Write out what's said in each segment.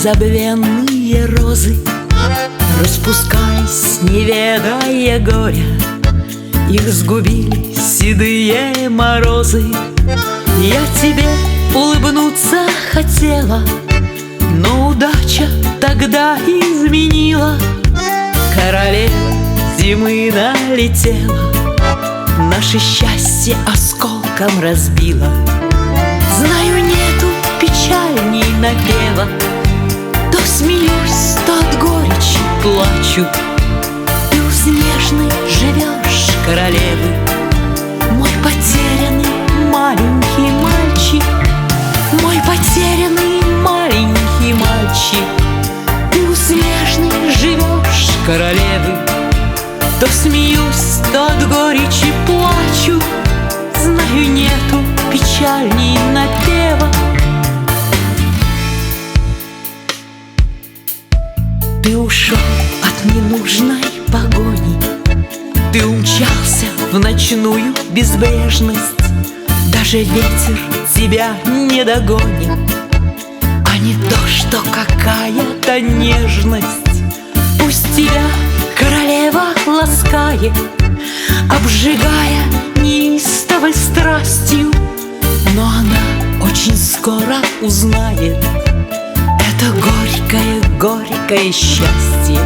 незабвенные розы распускались, не ведая горя. Их сгубили седые морозы. Я тебе улыбнуться хотела, но удача тогда изменила. Королева зимы налетела, наше счастье осколком разбила. Знаю, нету печальней напева, то смеюсь, то от горечи плачу. Ты у снежной живешь королевы, мой потерянный маленький мальчик, мой потерянный маленький мальчик. Ты у снежной живешь королевы, то смеюсь, то от горечи плачу. Знаю, нету печальней напева. Ты ушел от ненужной погони, ты умчался в ночную безбрежность. Даже ветер тебя не догонит, а не то, что какая-то нежность. Пусть тебя королева ласкает, обжигая неистовой страстью, но она очень скоро узнает это горькое счастье.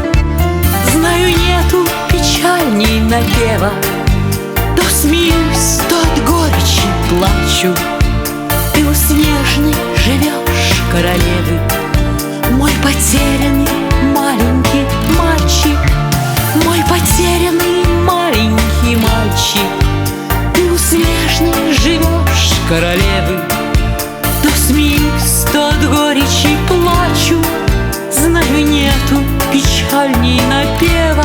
Знаю, нету печальней напева, то смеюсь, то от горечи плачу. Ты у снежной живешь королевы, мой потерянный маленький мальчик, мой потерянный маленький мальчик. Ты у снежной живешь королевы, то смеюсь, то от горечи плачу. Знаю, нету печальней напева.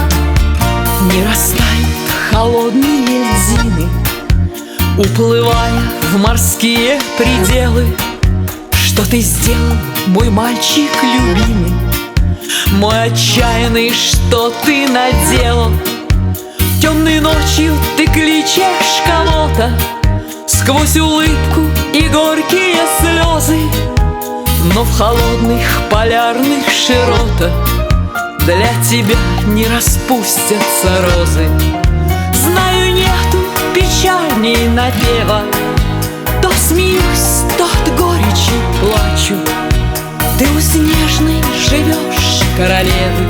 Не растают холодные льдины, уплывая в морские пределы. Что ты сделал, мой мальчик любимый, мой отчаянный, что ты наделал? Темной ночью ты кличешь кого-то сквозь улыбку и горькие слезы, но в холодных полярных широтах для тебя не распустятся розы. Знаю, нету печальней напева, то смеюсь, то от горечи плачу. Ты у снежной живешь королевы,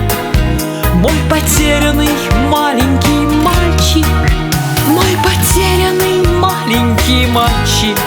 мой потерянный маленький мальчик, мой потерянный маленький мальчик.